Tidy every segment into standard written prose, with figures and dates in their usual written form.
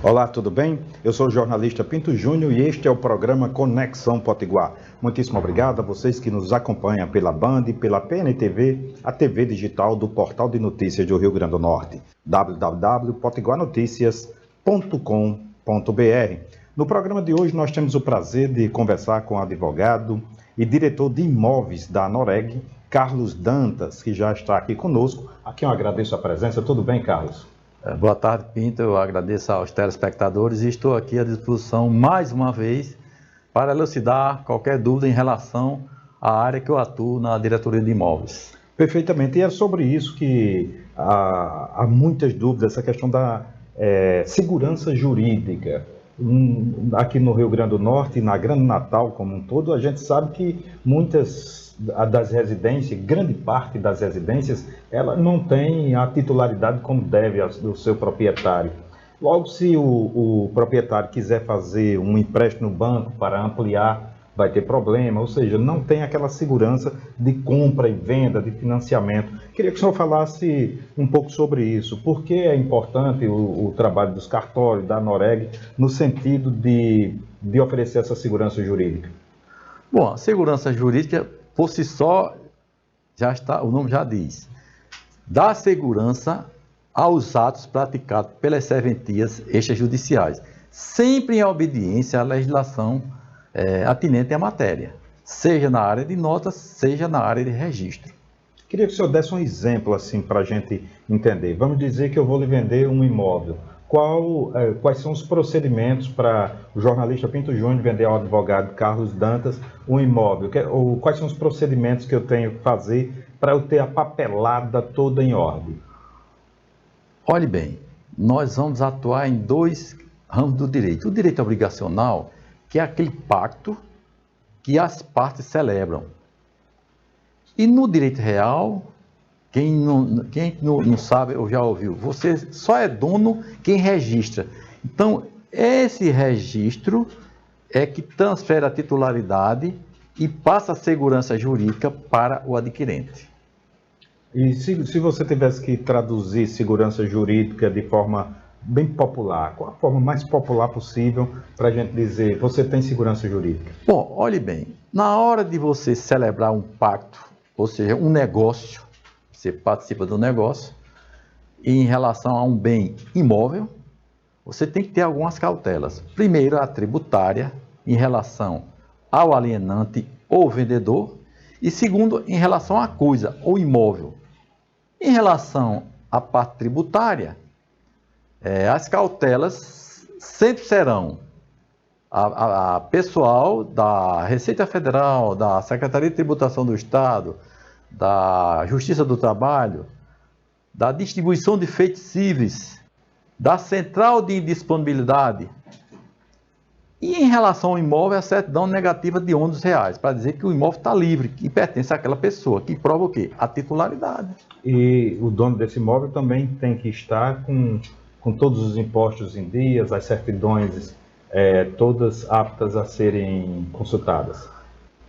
Olá, tudo bem? Eu sou o jornalista Pinto Júnior e este é o programa Conexão Potiguar. Muitíssimo obrigado a vocês que nos acompanham pela Band, pela PNTV, a TV digital do Portal de Notícias do Rio Grande do Norte, www.potiguarnoticias.com.br. No programa de hoje nós temos o prazer de conversar com o advogado e diretor de imóveis da Noreg, Carlos Dantas, que já está aqui conosco. Aqui eu agradeço a presença. Tudo bem, Carlos? Boa tarde, Pinto. Eu agradeço aos telespectadores e estou aqui à disposição mais uma vez para elucidar qualquer dúvida em relação à área que eu atuo na diretoria de imóveis. Perfeitamente. E é sobre isso que há muitas dúvidas, essa questão da segurança jurídica. Aqui no Rio Grande do Norte e na Grande Natal como um todo, a gente sabe que muitas das residências, grande parte das residências, ela não tem a titularidade como deve do seu proprietário. Logo, se o proprietário quiser fazer um empréstimo no banco para ampliar, vai ter problema, ou seja, não tem aquela segurança de compra e venda, de financiamento. Queria que o senhor falasse um pouco sobre isso. Por que é importante o trabalho dos cartórios, da Noreg, no sentido de oferecer essa segurança jurídica? Bom, a segurança jurídica, por si só, já está, o nome já diz, dá segurança aos atos praticados pelas serventias extrajudiciais, sempre em obediência à legislação atinente à matéria, seja na área de notas, seja na área de registro. Queria que o senhor desse um exemplo assim para a gente entender. Vamos dizer que eu vou lhe vender um imóvel. Quais são os procedimentos para o jornalista Pinto Júnior vender ao advogado Carlos Dantas um imóvel? Quais são os procedimentos que eu tenho que fazer para eu ter a papelada toda em ordem? Olhe bem, nós vamos atuar em dois ramos do direito. O direito obrigacional, que é aquele pacto que as partes celebram. E no direito real, quem não sabe ou já ouviu, você só é dono quem registra. Então, esse registro é que transfere a titularidade e passa a segurança jurídica para o adquirente. E se você tivesse que traduzir segurança jurídica de forma bem popular, qual a forma mais popular possível para a gente dizer, você tem segurança jurídica? Bom, olhe bem, na hora de você celebrar um pacto, ou seja, um negócio, você participa do negócio, e em relação a um bem imóvel, você tem que ter algumas cautelas. Primeiro, a tributária, em relação ao alienante ou vendedor, e segundo, em relação à coisa, ou imóvel. Em relação à parte tributária, as cautelas sempre serão a pessoal da Receita Federal, da Secretaria de Tributação do Estado, da Justiça do Trabalho, da Distribuição de Feitos Cíveis, da Central de Indisponibilidade. E em relação ao imóvel, a certidão negativa de ônus reais, para dizer que o imóvel está livre, que pertence àquela pessoa, que prova o quê? A titularidade. E o dono desse imóvel também tem que estar com todos os impostos em dias, as certidões todas aptas a serem consultadas.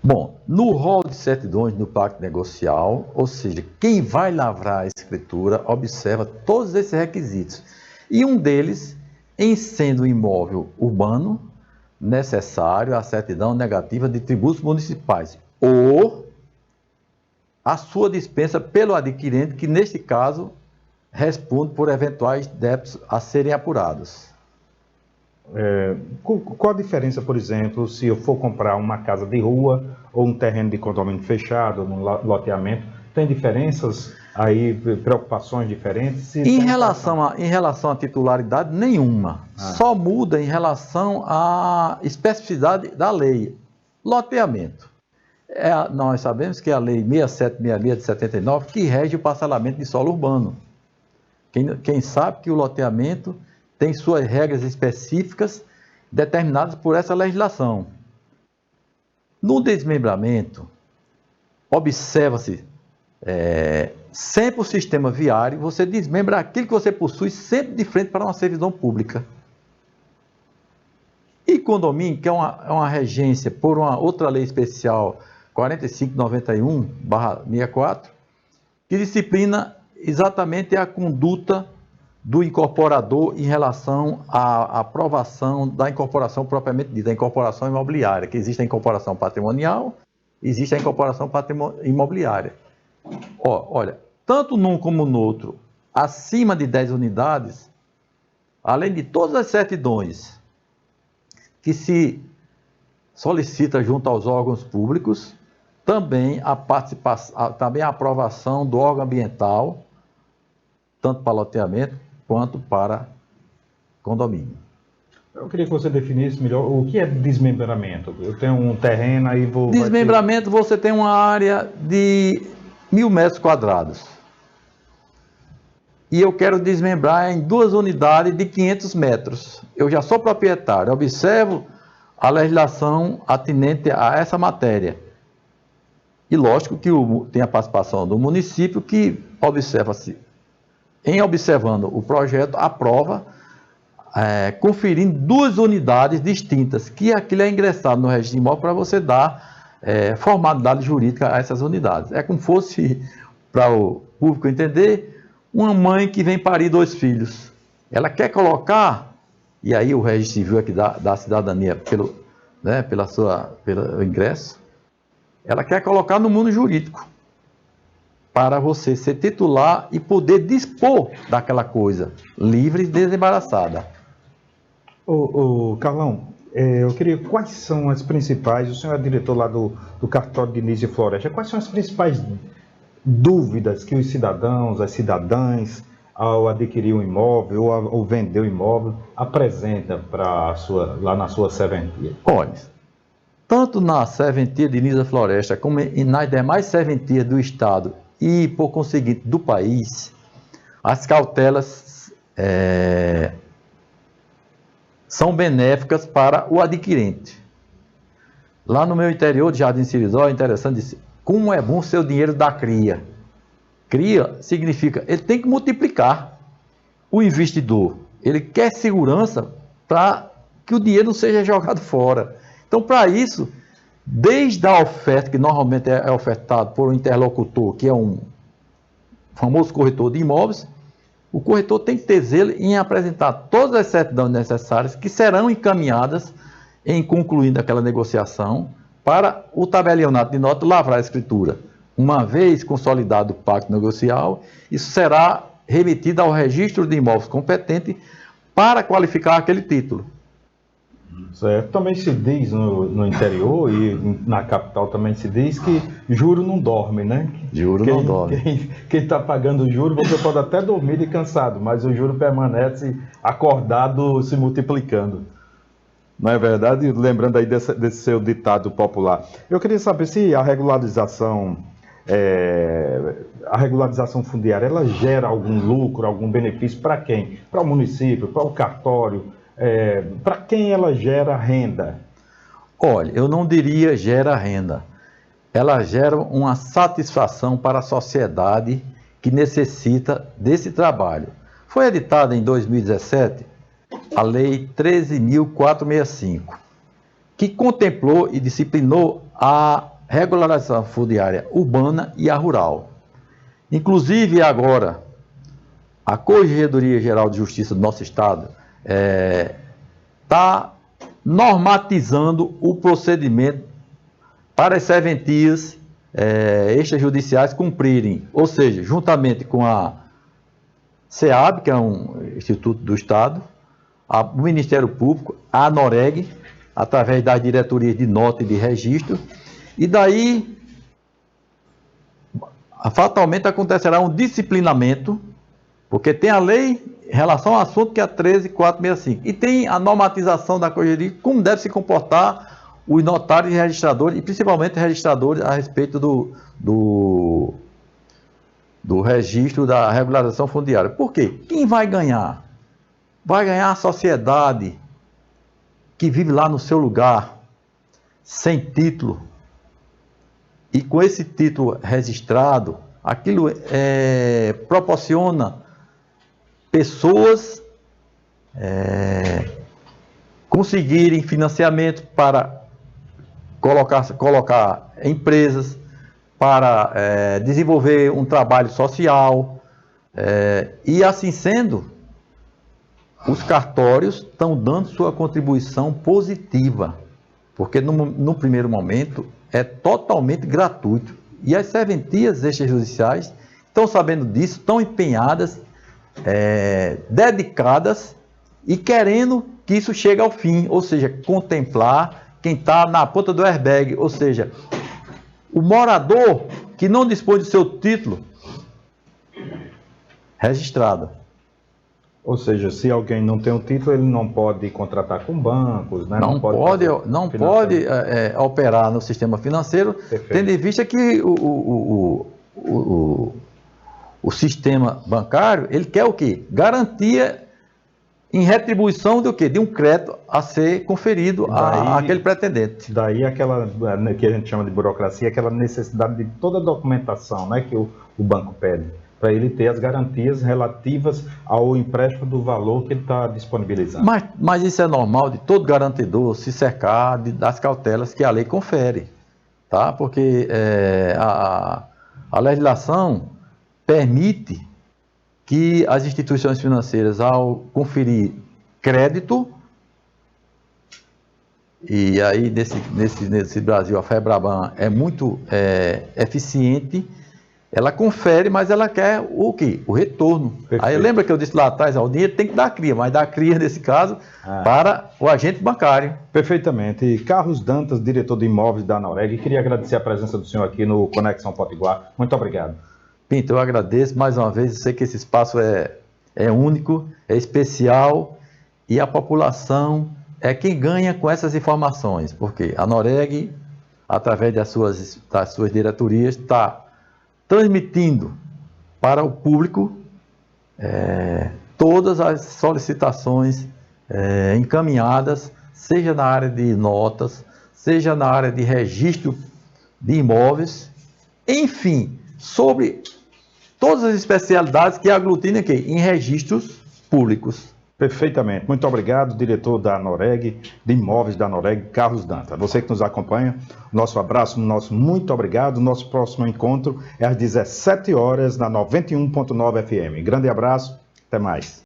Bom, no rol de certidões do pacto negocial, ou seja, quem vai lavrar a escritura observa todos esses requisitos. E um deles, em sendo um imóvel urbano, necessário a certidão negativa de tributos municipais ou a sua dispensa pelo adquirente, que neste caso responde por eventuais débitos a serem apurados. Qual a diferença, por exemplo, se eu for comprar uma casa de rua ou um terreno de condomínio fechado, num loteamento? Tem diferenças aí, preocupações diferentes? Em relação à titularidade, nenhuma. Só muda em relação à especificidade da lei. Loteamento. Nós sabemos que é a lei 6766 de 79 que rege o parcelamento de solo urbano. Quem sabe que o loteamento tem suas regras específicas determinadas por essa legislação. No desmembramento, observa-se sempre o sistema viário, você desmembra aquilo que você possui sempre de frente para uma servidão pública. E condomínio, que é uma regência por uma outra lei especial 4591/64, que disciplina exatamente a conduta do incorporador em relação à aprovação da incorporação propriamente dita, da incorporação imobiliária, que existe a incorporação patrimonial, existe a incorporação imobiliária. Olha, tanto num como no outro, acima de 10 unidades, além de todas as certidões que se solicita junto aos órgãos públicos, também a aprovação do órgão ambiental, tanto para loteamento quanto para condomínio. Eu queria que você definisse melhor o que é desmembramento. Eu tenho um terreno aí vou... Desmembramento, você tem uma área de 1.000 metros quadrados. E eu quero desmembrar em 2 unidades de 500 metros. Eu já sou proprietário, observo a legislação atinente a essa matéria. E lógico que tem a participação do município que observa-se, em observando o projeto, aprova, conferindo 2 unidades distintas, que aquilo é ingressado no registro de imóvel para você dar formalidade jurídica a essas unidades. É como fosse, para o público entender, uma mãe que vem parir 2 filhos. Ela quer colocar, e aí o registro civil aqui dá cidadania pelo ingresso, ela quer colocar no mundo jurídico, para você ser titular e poder dispor daquela coisa, livre e desembaraçada. Carlão, eu queria, quais são as principais, o senhor é diretor lá do cartório de Nísio Floresta, quais são as principais dúvidas que os cidadãos, as cidadãs, ao adquirir um imóvel ou vender o imóvel, apresentam lá na sua serventia? Olha, tanto na serventia de Nísio Floresta, como nas demais serventias do Estado e, por conseguinte, do país, as cautelas são benéficas para o adquirente. Lá no meu interior de Jardim Cirisó, é interessante, como é bom ser o dinheiro da cria. Cria significa, ele tem que multiplicar. O investidor, ele quer segurança para que o dinheiro não seja jogado fora. Então, para isso, desde a oferta, que normalmente é ofertado por um interlocutor, que é um famoso corretor de imóveis, o corretor tem que ter zelo em apresentar todas as certidões necessárias que serão encaminhadas em concluindo aquela negociação para o tabelionato de nota lavrar a escritura. Uma vez consolidado o pacto negocial, isso será remetido ao registro de imóveis competente para qualificar aquele título. Certo. Também se diz no interior e na capital também se diz que juro não dorme, né? Juro não dorme. Quem está pagando o juro, você pode até dormir de cansado, mas o juro permanece acordado, se multiplicando. Não é verdade? Lembrando aí desse seu ditado popular. Eu queria saber se a regularização fundiária, ela gera algum lucro, algum benefício para quem? Para o município, para o cartório? Para quem ela gera renda? Olha, eu não diria gera renda. Ela gera uma satisfação para a sociedade que necessita desse trabalho. Foi editada em 2017 a Lei 13.465, que contemplou e disciplinou a regularização fundiária urbana e a rural. Inclusive agora, a Corregedoria Geral de Justiça do nosso Estado está normatizando o procedimento para as serventias extrajudiciais cumprirem, ou seja, juntamente com a SEAB, que é um instituto do Estado, o Ministério Público, a ANOREG, através das diretorias de nota e de registro, e daí fatalmente acontecerá um disciplinamento, porque tem a lei em relação ao assunto que é a 13.465, e tem a normatização da Corregedoria, como deve se comportar os notários e registradores, e principalmente registradores a respeito do registro da regularização fundiária. Por quê? Quem vai ganhar? Vai ganhar a sociedade que vive lá no seu lugar, sem título, e com esse título registrado, aquilo proporciona pessoas conseguirem financiamento para colocar empresas, para desenvolver um trabalho social, e assim sendo, os cartórios estão dando sua contribuição positiva, porque no primeiro momento é totalmente gratuito. E as serventias extrajudiciais estão sabendo disso, estão empenhadas, dedicadas e querendo que isso chegue ao fim, ou seja, contemplar quem está na ponta do airbag, ou seja, o morador que não dispõe do seu título registrado. Ou seja, se alguém não tem o título, ele não pode contratar com bancos, né? Não pode operar no sistema financeiro, Perfeito. tendo em vista que o sistema bancário, ele quer o quê? Garantia em retribuição do quê? De um crédito a ser conferido àquele pretendente. Daí aquela que a gente chama de burocracia, aquela necessidade de toda a documentação, né, que o banco pede, para ele ter as garantias relativas ao empréstimo do valor que ele está disponibilizando. Mas isso é normal de todo garantidor se cercar das cautelas que a lei confere, tá? Porque a legislação permite que as instituições financeiras, ao conferir crédito, e aí nesse Brasil a FEBRABAN é muito eficiente, ela confere, mas ela quer o quê? O retorno. Perfeito. Aí lembra que eu disse lá atrás, o dinheiro tem que dar cria, mas dá cria nesse caso para o agente bancário. Perfeitamente. Carlos Dantas, diretor de imóveis da Anoreg, queria agradecer a presença do senhor aqui no Conexão Potiguar. Muito obrigado. Pinto, eu agradeço mais uma vez, eu sei que esse espaço é único, é especial, e a população é quem ganha com essas informações, porque a Anoreg, através das suas diretorias, está transmitindo para o público todas as solicitações encaminhadas, seja na área de notas, seja na área de registro de imóveis, enfim, sobre todas as especialidades que aglutinam aqui em registros públicos. Perfeitamente. Muito obrigado, diretor da Anoreg, de imóveis da Anoreg, Carlos Dantas. Você que nos acompanha, nosso abraço, nosso muito obrigado. Nosso próximo encontro é às 17 horas na 91.9 FM. Grande abraço, até mais.